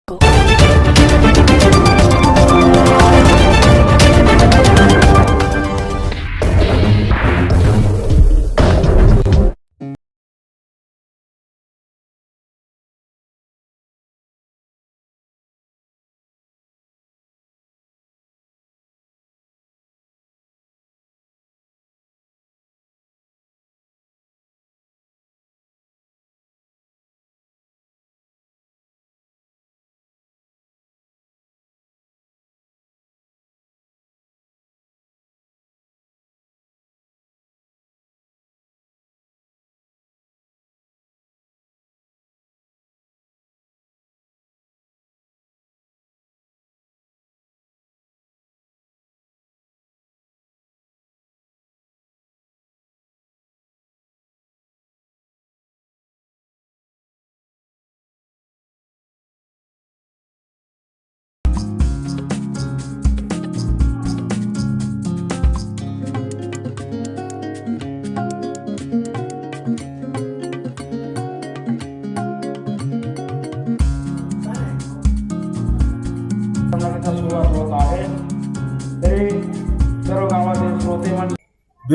बीड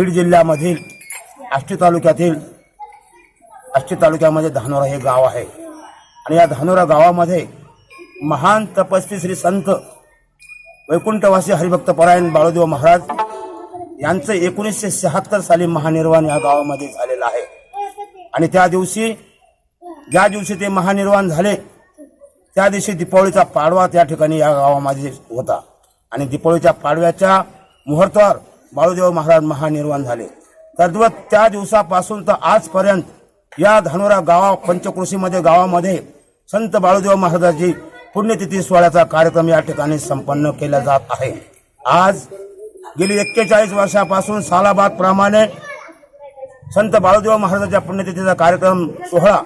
जिल्ह्यामधील आष्टी तालुक्यामध्ये धानोरा हे गाव आहे आणि या धानोरा गावामध्ये महान तपस्वी श्री संत वैकुंठवासी हरिभक्त परायण बाळूदेव महाराज यांचं 1976 साली महानिर्वाण या गावामध्ये झालेलं आहे। आणि त्या दिवशी ज्या दिवशी ते महानिर्वाण झाले त्या दिवशी दीपावलीचा पाडवा त्या ठिकाणी या गावामध्ये होता आणि दीपावलीच्या पाडव्याच्या मुहूर्तावर बाळूदेव महाराज महानिर्वाण झाले। तद्वत त्या दिवसापासून तर आजपर्यंत या धानोरा पंचक्रोशीमध्ये गावामध्ये संत बाळूदेव महाराजांची पुण्यतिथी सोहळ्याचा कार्यक्रम या ठिकाणी संपन्न केला जात आहे। आज गेली 41 वर्षापासून सालाबाद प्रमाणे संत बाळूदेव महाराजांच्या पुण्यतिथीचा कार्यक्रम सोहळा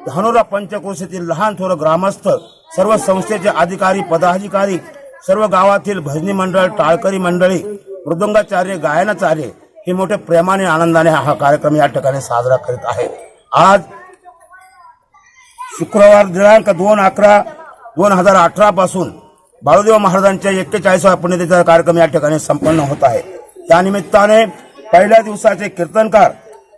धानोरा पंचक्रोशीतील लहान थोर ग्रामस्थ, सर्व संस्थेचे अधिकारी पदाधिकारी, सर्व गावातील भजनी मंडळ, टाळकरी मंडळी, मृदंगाचार्य, गायनाचार्य हे मोठे प्रेमाने आनंदाने हा कार्यक्रम या ठिकाणी साजरा करीत आहे। आज शुक्रवार दिनांक 2/11/2018 पासून बाळूदेव महाराजांच्या 41व्या पुण्यतिथीचा कार्यक्रम या ठिकाणी संपन्न होत आहे। त्यानिमित्ताने पहिल्या दिवसाचे कीर्तनकार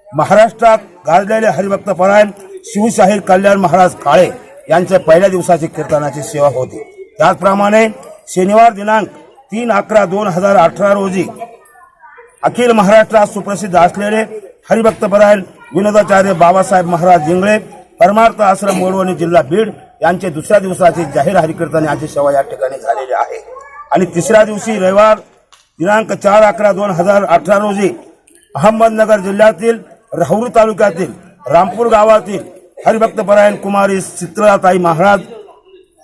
महाराष्ट्रात गाजलेले हरिभक्त परायण शिवशाहीर कल्याण महाराज काळे यांच्या पहिल्या दिवसाची कीर्तनाची सेवा होती। त्याचप्रमाणे शनिवार दिनांक 3/11/2018 रोजी अखिल महाराष्ट्रात सुप्रसिद्ध असलेले हरिभक्त परायण विनोदाचार्य बाबासाहेब महाराज जिंगळे परमार्थ आश्रम मोरवणी जिल्हा बीड यांचे दुसऱ्या दिवसाची जाहीर हरिकीर्तन याची सेवा या ठिकाणी झालेली आहे। आणि तिसऱ्या दिवशी रविवार दिनांक 4/11/2018 रोजी अहमदनगर जिल्ह्यातील राहुरी तालुक्यातील रामपूर गावातील हरिभक्त परायण कुमारी चित्रताई महाराज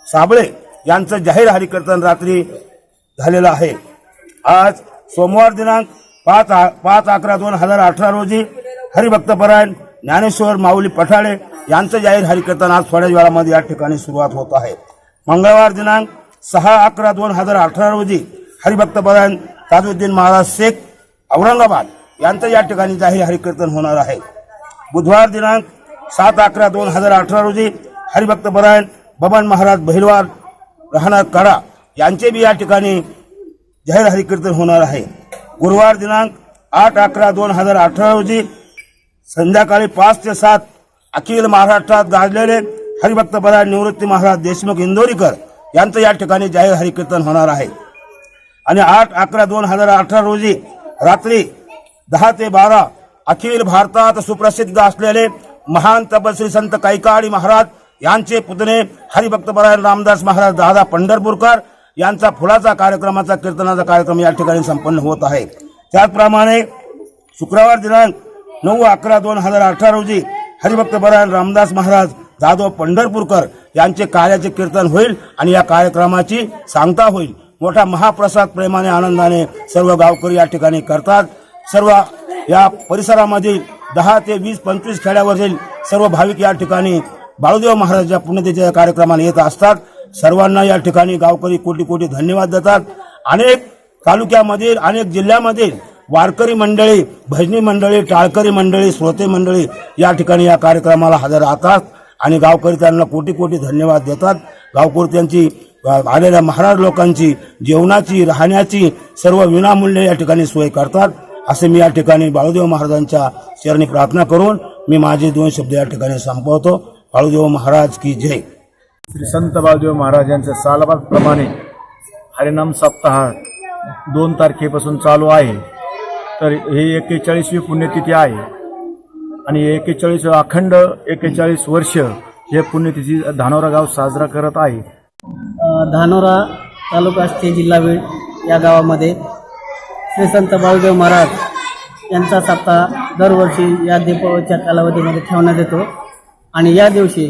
साबळे यांचं जाहीर हरिकीर्तन रात्री झालेलं आहे। आज सोमवार दिनांक 5/11/2018 रोजी हरिभक्त परायण ज्ञानेश्वर माऊली पठाळे यांचं जाहीर हरिकीर्तन आज थोड्याच वेळामध्ये या ठिकाणी सुरुवात होत आहे। मंगळवार दिनांक 6/11/2018 रोजी हरिभक्त परायण ताजुद्दीन महाराज शेख औरंगाबाद यांचं या ठिकाणी जाहीर हरिकीर्तन होणार आहे। बुधवार दिनांक 7/11/2018 रोजी हरिभक्त परायण बबन महाराज बहिरवार राहणार कडा यांचे बी या ठिकाणी जाहीर हरिकीर्तन होणार आहे। गुरुवार दिनांक 8/11/2018 रोजी संध्याकाळी 5 ते 7 अखिल महाराष्ट्रात गाजलेले हरिभक्त परायण निवृत्ती महाराज देशमुख इंदोरीकर यांचं या ठिकाणी जाहीर हरिकीर्तन होणार आहे। आणि 8/11/2018 रोजी रात्री 10 ते 12 अखिल भारतात सुप्रसिद्ध असलेले महान तपस्वी संत कैकाडी महाराज यांचे पुतणे हरिभक्त परायण रामदास महाराज दादा पंढरपूरकर यांचा फुलाचा कार्यक्रमाचा कीर्तनाचा कार्यक्रम या ठिकाणी संपन्न होत आहे। त्याचप्रमाणे शुक्रवार दिनांक 9/11/2018 रोजी हरिभक्त परायण रामदास महाराज दादो पंढरपूरकर यांचे कार्याचे कीर्तन होईल आणि या कार्यक्रमाची सांगता होईल। मोठा महाप्रसाद प्रेमाने आनंदाने सर्व गावकरी या ठिकाणी करतात। सर्व या परिसरामधील 10 ते 20-25 खेड्यावरील सर्व भाविक या ठिकाणी बाळूदेव महाराजांच्या पुण्यतिथीच्या कार्यक्रमाला येत असतात। सर्वांना या ठिकाणी गावकरी कोटी कोटी धन्यवाद देतात। अनेक तालुक्यामधील, अनेक जिल्ह्यामधील वारकरी मंडळी, भजनी मंडळी, टाळकरी मंडळी, श्रोते मंडळी या ठिकाणी या कार्यक्रमाला हजर राहतात आणि गावकरी त्यांना कोटी कोटी धन्यवाद देतात। गावकर्त्यांची आलेल्या महाराज लोकांची जेवणाची राहण्याची सर्व विनामूल्य या ठिकाणी सोय करतात. असे मी या ठिकाणी बाळूदेव महाराजांच्या चरणी प्रार्थना करून मी माझे 2 शब्द या ठिकाणी संपवतो. बाळूदेव महाराज की जय. श्री संत बाळूदेव महाराज यांच्या सालाबादप्रमाणे हरिनाम सप्ताह 2 तारखेपासून चालू आहे. तर हे 41वी पुण्यतिथी आहे आणि 41 अखंड 41 वर्ष हे पुण्यतिथी धानोरा गाव साजरा करत आहे. धानोरा तालुका आष्टी जिल्हा बीड या गावामध्ये श्री संत बाळूदेव महाराज यांचा सप्ताह दरवर्षी या दीपावलीच्या कालावधीमध्ये ठेवण्यात येतो आणि या दिवशी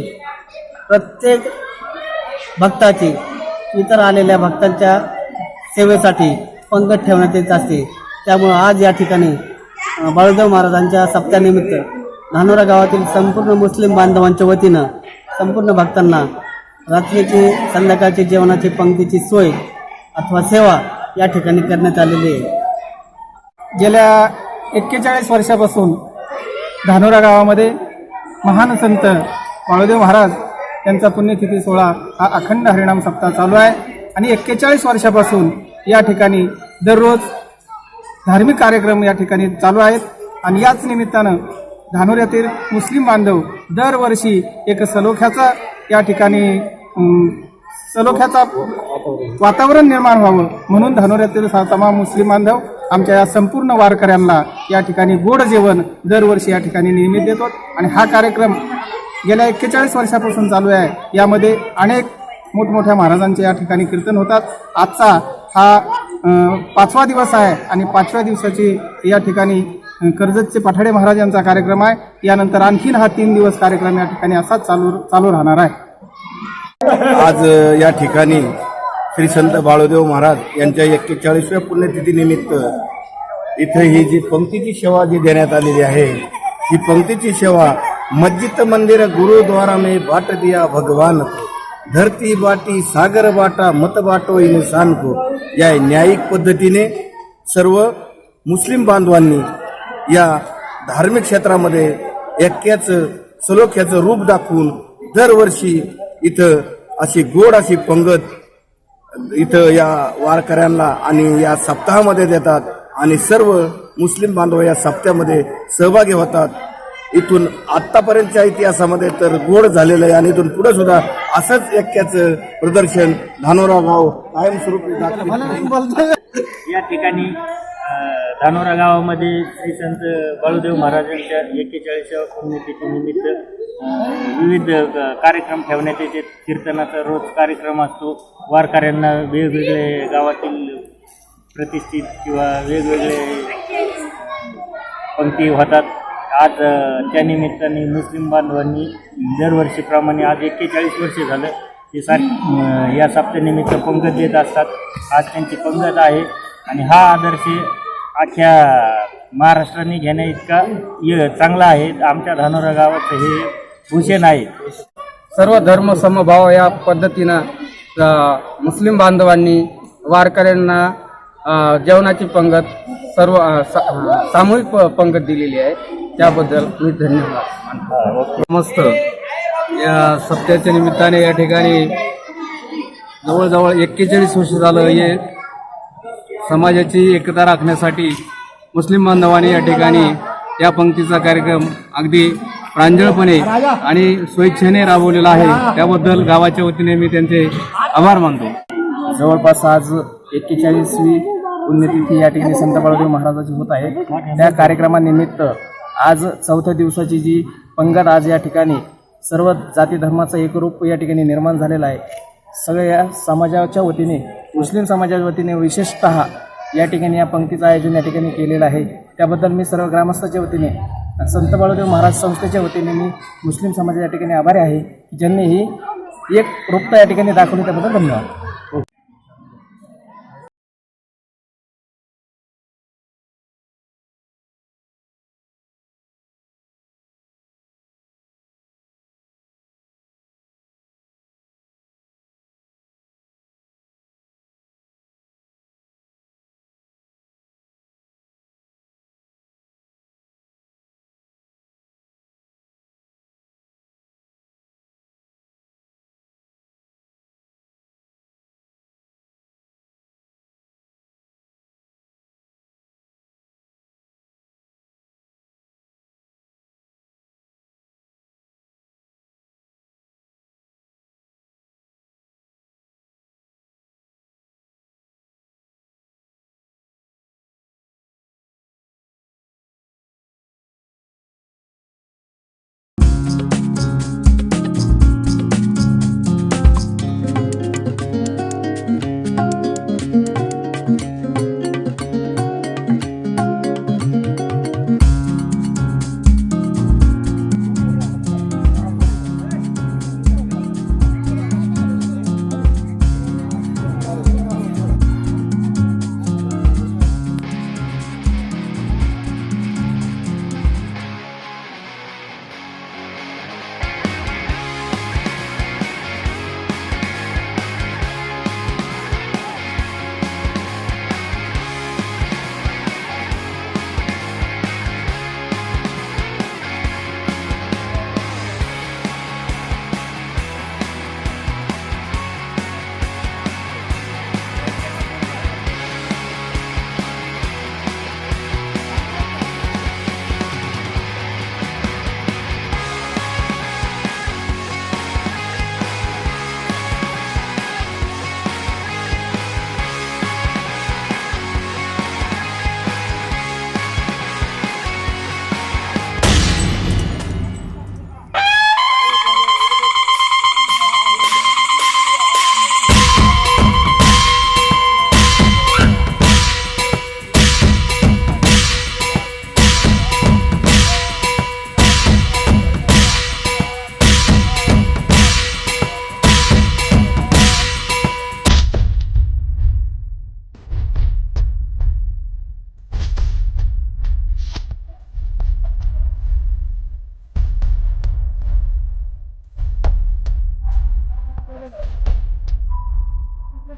प्रत्येक भक्ताची इतर आलेल्या भक्तांच्या सेवेसाठी पंगत ठेवण्यात येत असते. त्यामुळं आज या ठिकाणी बाळूदेव महाराजांच्या सप्त्यानिमित्त धानोरा गावातील संपूर्ण मुस्लिम बांधवांच्या वतीनं संपूर्ण भक्तांना रात्रीची संध्याकाळची जेवणाची पंक्तीची सोय अथवा सेवा या ठिकाणी करण्यात आलेली आहे. गेल्या 41 वर्षापासून धानोरा गावामध्ये महान संत बाळूदेव महाराज यांचा पुण्यतिथी सोहळा हा अखंड हरिनाम सप्ताह चालू आहे आणि 41 वर्षापासून या ठिकाणी दररोज धार्मिक कार्यक्रम या ठिकाणी चालू आहेत आणि याच निमित्तानं धानोऱ्यातील मुस्लिम बांधव दरवर्षी एक सलोख्याचा या ठिकाणी सलोख्याचा वातावरण निर्माण व्हावं म्हणून धानोऱ्यातील तमाम मुस्लिम बांधव आमच्या या संपूर्ण वारकऱ्यांना या ठिकाणी गोड जेवण दरवर्षी या ठिकाणी नियमित देतो आणि हा कार्यक्रम गेल्या 41 वर्षापासून चालू आहे. यामध्ये अनेक मोठमोठ्या महाराजांचे या ठिकाणी कीर्तन होतात. आजचा हा 5वा दिवस आहे आणि 5व्या दिवसाची या ठिकाणी कर्जतचे पठाडे महाराज यांचा कार्यक्रम आहे. यानंतर आणखीन हा 3 दिवस कार्यक्रम या ठिकाणी असाच चालू राहणार आहे. आज या ठिकाणी श्री संत बाळूदेव महाराज यांच्या 41व्या पुण्यतिथीनिमित्त इथे ही जी पंक्तीची सेवा जी देण्यात आलेली आहे, ही पंक्तीची सेवा मस्जिद मंदिर गुरुद्वारा में बाट दिया भगवान को, धरती बाटी सागर बाटा मत बाटो इंसान को, या न्यायिक पद्धतीने सर्व मुस्लिम बांधवांनी या धार्मिक क्षेत्रामध्ये ऐक्याचं सलोख्याचं रूप दाखवून दरवर्षी इथं अशी गोड अशी पंगत इथं या वारकऱ्यांना आणि या सप्ताहामध्ये देतात आणि सर्व मुस्लिम बांधव या सप्त्यामध्ये सहभागी होतात. इथून आतापर्यंतच्या इतिहासामध्ये तर गोड झालेलं आहे आणि इथून पुढे सुद्धा असंच ऐक्याचं प्रदर्शन धानोरा गाव कायमस्वरूपी या ठिकाणी धानोरा गावामध्ये श्री संत बाळूदेव महाराजांच्या 41व्या पुण्यतिथीनिमित्त विविध कार्यक्रम ठेवण्यात येते. कीर्तनाचा रोज कार्यक्रम असतो. वारकऱ्यांना वेगवेगळे गावातील प्रतिष्ठित किंवा वेगवेगळे पंक्ती होतात. आज त्यानिमित्ताने मुस्लिम बांधवांनी दरवर्षीप्रमाणे आज 41 वर्ष झालं ते या सप्त्यानिमित्त पंगत देत असतात. आज त्यांची पंगत आहे आणि हा आदर्श अख्ख्या महाराष्ट्राने घेण्या इतका चांगला आहे. आमच्या धानोरा गावाचं हे भूषण आहे. सर्व धर्म समभाव या पद्धतीनं मुस्लिम बांधवांनी वारकऱ्यांना जेवणाची पंगत सर्व सामूहिक पंगत दिलेली आहे. त्याबद्दल मी धन्यवाद मानतो. मस्त या सप्त्याच्या निमित्ताने या ठिकाणी जवळजवळ 41 वर्ष झालं हे समाजाची एकता राखण्यासाठी मुस्लिम बांधवांनी या ठिकाणी या पंक्तीचा कार्यक्रम अगदी प्रांजळपणे आणि स्वेच्छेने राबवलेला आहे. त्याबद्दल गावाच्या वतीने मी त्यांचे आभार मानतो. जवळपास आज 41वी पुण्यतिथी या ठिकाणी संत बाळूदेव महाराजांची होत आहे. त्या कार्यक्रमानिमित्त आज 4थ्या दिवसाची जी पंगत आज या ठिकाणी सर्व जाती धर्माचं एकरूप या ठिकाणी निर्माण झालेलं आहे. सगळ्या समाजाच्या वतीने मुस्लिम समाजाच्या वतीने विशेषतः या ठिकाणी या पंक्तीचं आयोजन या ठिकाणी केलेलं आहे. त्याबद्दल मी सर्व ग्रामस्थाच्या वतीने संत बाळूदेव महाराज संस्थेच्या वतीने मी मुस्लिम समाजाच्या ठिकाणी आभारी आहे की ज्यांनी ही एक रूपता या ठिकाणी दाखवली. त्याबद्दल धन्यवाद.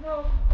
हो